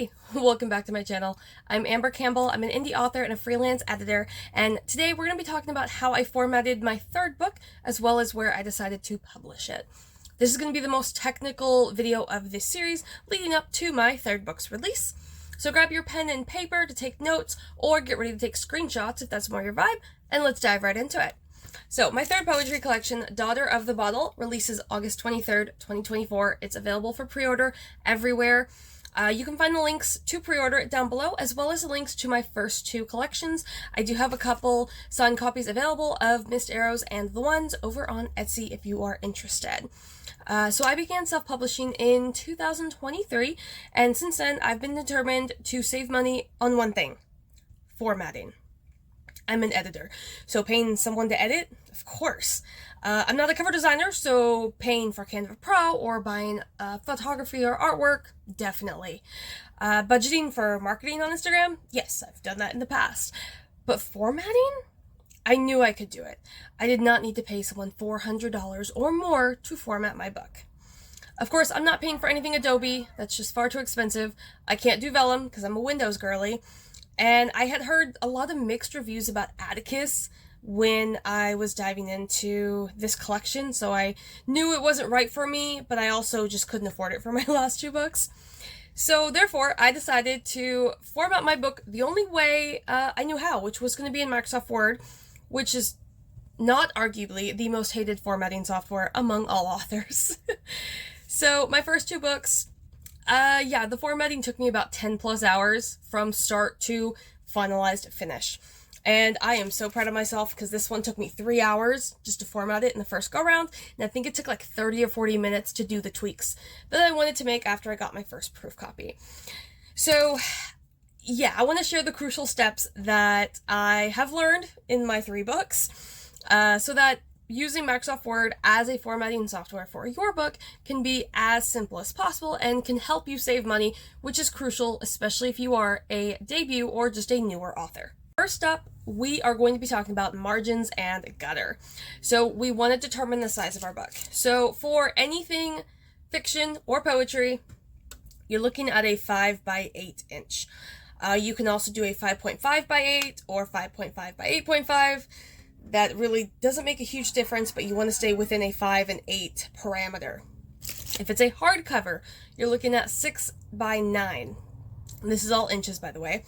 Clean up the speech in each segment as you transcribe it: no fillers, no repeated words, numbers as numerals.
Hey, welcome back to my channel. I'm Amber Campbell. I'm an indie author and a freelance editor, and today we're going to be talking about how I formatted my third book, as well as where I decided to publish it. This is going to be the most technical video of this series leading up to my third book's release. So grab your pen and paper to take notes, or get ready to take screenshots if that's more your vibe, and let's dive right into it. So my third poetry collection, Daughter of the Bottle, releases August 23rd, 2024. It's available for pre-order everywhere. You can find the links to pre-order it down below, as well as the links to my first two collections. I do have a couple signed copies available of Missed Arrows and The Ones over on Etsy if you are interested. So I began self-publishing in 2023, and since then I've been determined to save money on one thing: formatting. I'm an editor, so paying someone to edit, of course. I'm not a cover designer, so paying for Canva Pro or buying photography or artwork, definitely. Budgeting for marketing on Instagram, yes, I've done that in the past. But formatting? I knew I could do it. I did not need to pay someone $400 or more to format my book. Of course, I'm not paying for anything Adobe. That's just far too expensive. I can't do Vellum because I'm a Windows girly. And I had heard a lot of mixed reviews about Atticus when I was diving into this collection, so I knew it wasn't right for me, but I also just couldn't afford it for my last two books. So therefore, I decided to format my book the only way I knew how, which was going to be in Microsoft Word, which is not arguably the most hated formatting software among all authors. So my first two books, the formatting took me about 10 plus hours from start to finalized finish. And I am so proud of myself because this one took me 3 hours just to format it in the first go round, and I think it took like 30 or 40 minutes to do the tweaks that I wanted to make after I got my first proof copy. So yeah, I want to share the crucial steps that I have learned in my 3 books, so that using Microsoft Word as a formatting software for your book can be as simple as possible and can help you save money, which is crucial, especially if you are a debut or just a newer author. First up, we are going to be talking about margins and gutter. So we want to determine the size of our book. So for anything fiction or poetry, you're looking at a 5 by 8 inch. You can also do a 5.5 by 8 or 5.5 by 8.5. That really doesn't make a huge difference, but you want to stay within a 5 and 8 parameter. If it's a hardcover, you're looking at 6 by 9. And this is all inches, by the way.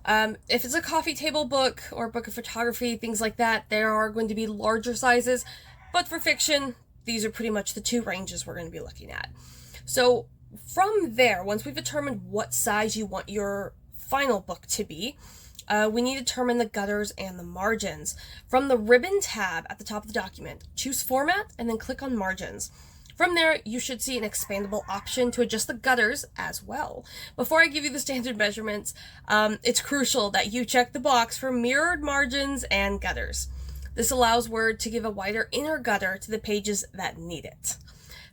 If it's a coffee table book or a book of photography, things like that, there are going to be larger sizes. But for fiction, these are pretty much the two ranges we're going to be looking at. So from there, once we've determined what size you want your final book to be, we need to determine the gutters and the margins. From the ribbon tab at the top of the document, choose Format and then click on Margins. From there, you should see an expandable option to adjust the gutters as well. Before I give you the standard measurements, it's crucial that you check the box for mirrored margins and gutters. This allows Word to give a wider inner gutter to the pages that need it.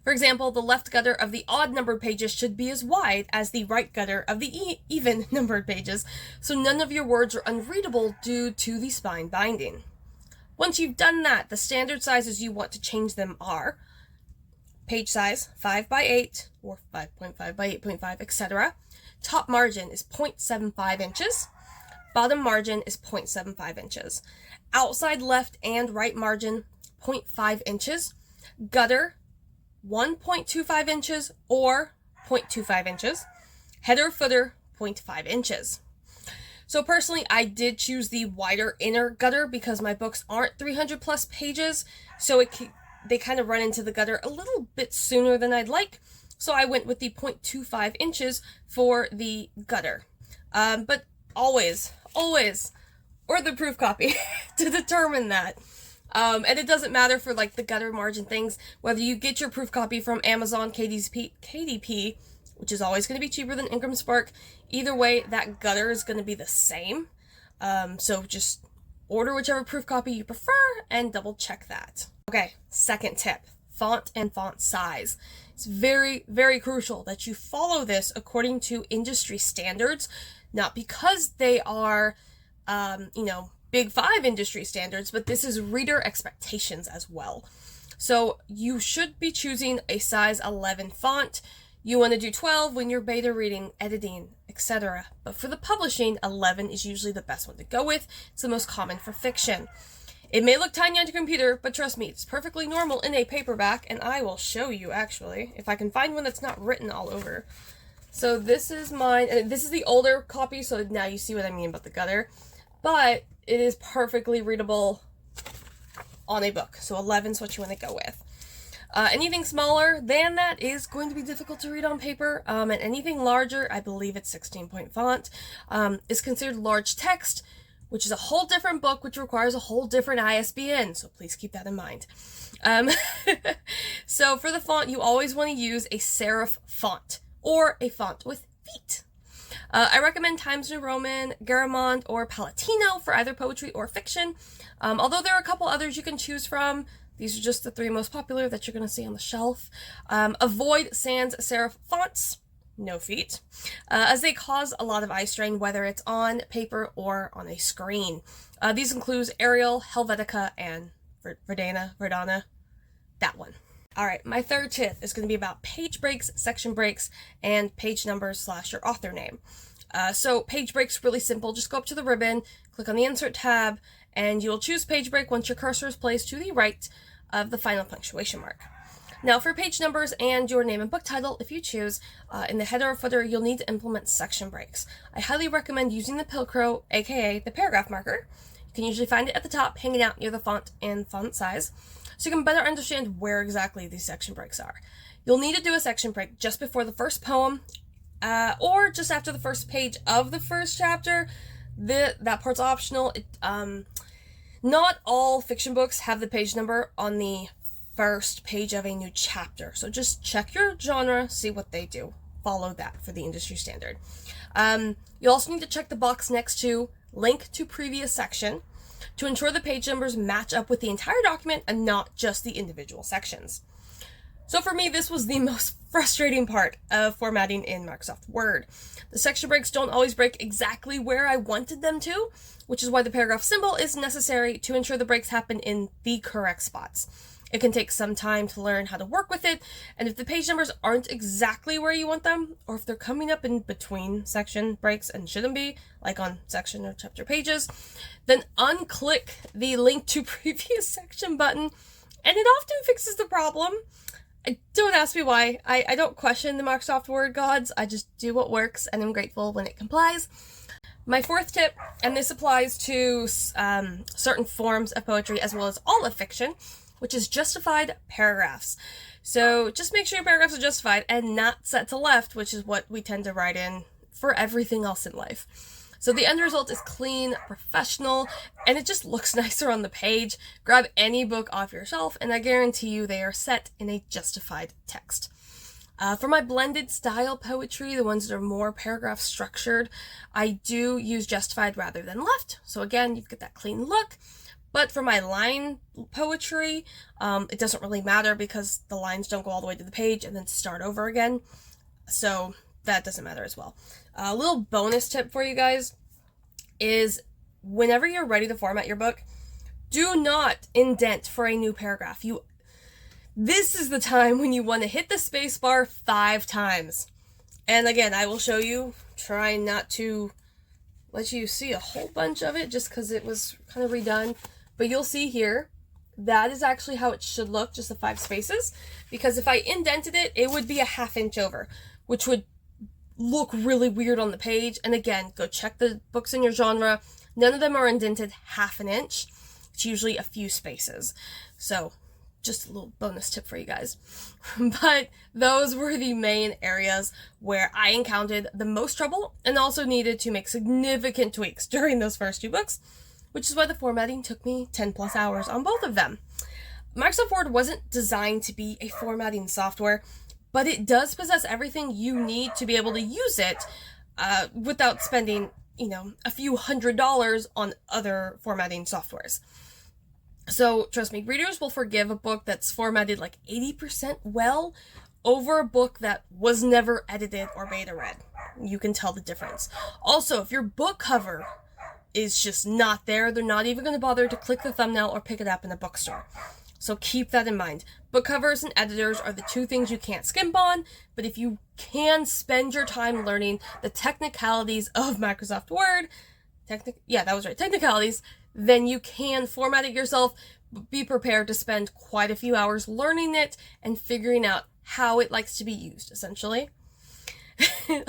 For example, the left gutter of the odd-numbered pages should be as wide as the right gutter of the even-numbered pages, so none of your words are unreadable due to the spine binding. Once you've done that, the standard sizes you want to change them are page size 5 by 8 or 5.5 by 8.5, etc. Top margin is 0.75 inches. Bottom margin is 0.75 inches. Outside left and right margin, 0.5 inches. Gutter, 1.25 inches or 0.25 inches. Header footer, 0.5 inches. So personally, I did choose the wider inner gutter because my books aren't 300 plus pages, so they kind of run into the gutter a little bit sooner than I'd like. So I went with the 0.25 inches for the gutter. But always order the proof copy to determine that. And it doesn't matter for like the gutter margin things, whether you get your proof copy from Amazon, KDP, which is always going to be cheaper than Ingram Spark. Either way, that gutter is going to be the same. So just order whichever proof copy you prefer and double check that. Okay, second tip, font and font size. It's very, very crucial that you follow this according to industry standards, not because they are, Big 5 industry standards, but this is reader expectations as well. So you should be choosing a size 11 font. You want to do 12 when you're beta reading, editing, etc. But for the publishing, 11 is usually the best one to go with. It's the most common for fiction. It may look tiny on your computer, but trust me, it's perfectly normal in a paperback, and I will show you, actually, if I can find one that's not written all over. So this is mine, and this is the older copy, so now you see what I mean about the gutter. But it is perfectly readable on a book, so 11 is what you want to go with. Anything smaller than that is going to be difficult to read on paper, and anything larger, I believe it's 16-point font, is considered large text, which is a whole different book, which requires a whole different ISBN, so please keep that in mind. So for the font, you always want to use a serif font, or a font with feet. I recommend Times New Roman, Garamond, or Palatino for either poetry or fiction, although there are a couple others you can choose from. These are just the 3 most popular that you're going to see on the shelf. Avoid sans serif fonts, no feet, as they cause a lot of eye strain, whether it's on paper or on a screen. These include Arial, Helvetica, and Verdana, that one. Alright, my third tip is going to be about page breaks, section breaks, and page numbers / your author name. So page breaks, really simple. Just go up to the ribbon, click on the Insert tab, and you'll choose page break once your cursor is placed to the right of the final punctuation mark. Now for page numbers and your name and book title, if you choose, in the header or footer, you'll need to implement section breaks. I highly recommend using the Pilcrow, aka the paragraph marker. You can usually find it at the top, hanging out near the font and font size, so you can better understand where exactly these section breaks are. You'll need to do a section break just before the first poem, or just after the first page of the first chapter. That part's optional. Not all fiction books have the page number on the first page of a new chapter, so just check your genre, see what they do. Follow that for the industry standard. You also need to check the box next to link to previous section to ensure the page numbers match up with the entire document and not just the individual sections. So for me, this was the most frustrating part of formatting in Microsoft Word. The section breaks don't always break exactly where I wanted them to, which is why the paragraph symbol is necessary to ensure the breaks happen in the correct spots. It can take some time to learn how to work with it, and if the page numbers aren't exactly where you want them, or if they're coming up in between section breaks and shouldn't be, like on section or chapter pages, then unclick the link to previous section button, and it often fixes the problem. Don't ask me why. I don't question the Microsoft Word gods. I just do what works, and I'm grateful when it complies. My fourth tip, and this applies to certain forms of poetry as well as all of fiction, which is justified paragraphs. So just make sure your paragraphs are justified and not set to left, which is what we tend to write in for everything else in life. So the end result is clean, professional, and it just looks nicer on the page. Grab any book off your shelf, and I guarantee you they are set in a justified text. For my blended style poetry, the ones that are more paragraph structured, I do use justified rather than left. So again, you get that clean look. But for my line poetry, it doesn't really matter because the lines don't go all the way to the page and then start over again. So that doesn't matter as well. A little bonus tip for you guys is whenever you're ready to format your book, do not indent for a new paragraph. This is the time when you want to hit the space bar 5 times. And again, I will show you, trying not to let you see a whole bunch of it just because it was kind of redone. But you'll see here, that is actually how it should look, just the 5 spaces. Because if I indented it, it would be a 1/2 inch over, which would look really weird on the page. And again, go check the books in your genre. None of them are indented 1/2 inch. It's usually a few spaces. So just a little bonus tip for you guys. But those were the main areas where I encountered the most trouble and also needed to make significant tweaks during those first 2 books, which is why the formatting took me 10+ hours on both of them. Microsoft Word wasn't designed to be a formatting software, but it does possess everything you need to be able to use it without spending, a few $100s on other formatting softwares. So trust me, readers will forgive a book that's formatted like 80% well over a book that was never edited or beta read. You can tell the difference. Also, if your book cover is just not there, they're not even going to bother to click the thumbnail or pick it up in a bookstore. So keep that in mind. Book covers and editors are the two things you can't skimp on, but if you can spend your time learning the technicalities of Microsoft Word, technicalities, then you can format it yourself. Be prepared to spend quite a few hours learning it and figuring out how it likes to be used, essentially.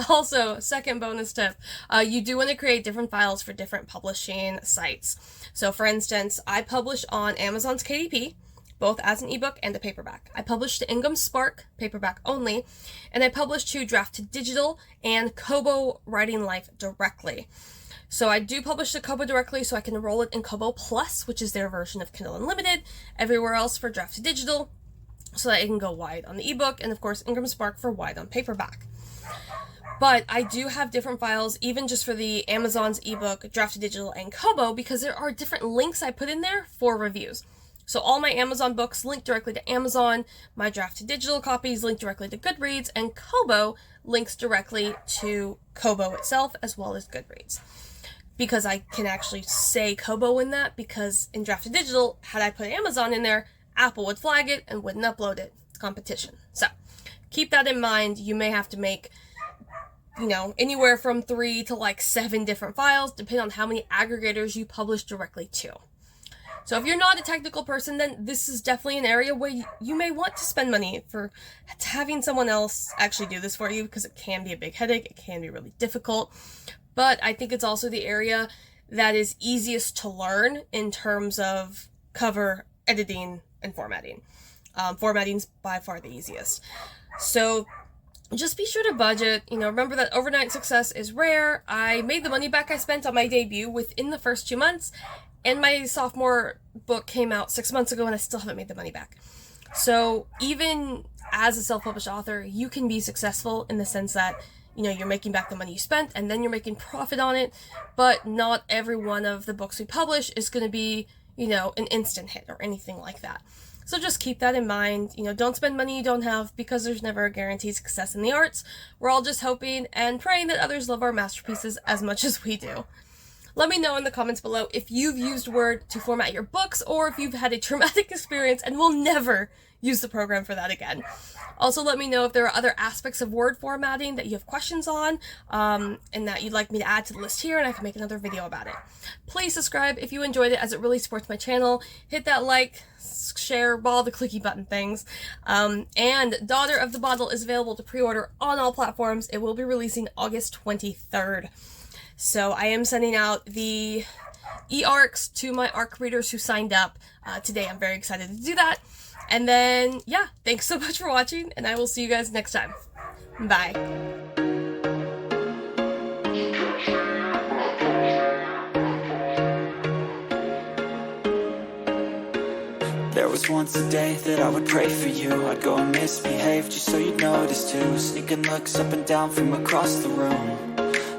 Also, second bonus tip, you do want to create different files for different publishing sites. So for instance, I publish on Amazon's KDP, both as an ebook and a paperback. I publish to Ingham Spark, paperback only, and I publish to Draft to Digital and Kobo Writing Life directly. So I do publish to Kobo directly so I can enroll it in Kobo Plus, which is their version of Kindle Unlimited, everywhere else for Draft to Digital, so that it can go wide on the ebook, and of course Ingham Spark for wide on paperback. But I do have different files, even just for the Amazon's ebook, Draft to Digital, and Kobo, because there are different links I put in there for reviews. So all my Amazon books link directly to Amazon, my Draft to Digital copies link directly to Goodreads, and Kobo links directly to Kobo itself as well as Goodreads. Because I can actually say Kobo in that, because in Draft to Digital, had I put Amazon in there, Apple would flag it and wouldn't upload it. Competition. So keep that in mind. You may have to make, anywhere from 3 to 7 different files, depending on how many aggregators you publish directly to. So if you're not a technical person, then this is definitely an area where you may want to spend money for having someone else actually do this for you, because it can be a big headache. It can be really difficult. But I think it's also the area that is easiest to learn in terms of cover editing and formatting. Formatting's by far the easiest. So just be sure to budget. Remember that overnight success is rare. I made the money back I spent on my debut within the first 2 months, and my sophomore book came out 6 months ago and I still haven't made the money back. So even as a self-published author, you can be successful in the sense that, you're making back the money you spent and then you're making profit on it, but not every one of the books we publish is going to be, an instant hit or anything like that. So just keep that in mind. Don't spend money you don't have, because there's never a guaranteed success in the arts. We're all just hoping and praying that others love our masterpieces as much as we do. Let me know in the comments below if you've used Word to format your books, or if you've had a traumatic experience and will never use the program for that again. Also, let me know if there are other aspects of Word formatting that you have questions on, and that you'd like me to add to the list here, and I can make another video about it. Please subscribe if you enjoyed it, as it really supports my channel. Hit that like, share, all the clicky button things. And Daughter of the Bottle is available to pre-order on all platforms. It will be releasing August 23rd. So I am sending out the e-ARCs to my ARC readers who signed up today. I'm very excited to do that. And then, yeah, thanks so much for watching, and I will see you guys next time. Bye. There was once a day that I would pray for you. I'd go and misbehave just so you'd notice too. Sneaking looks up and down from across the room.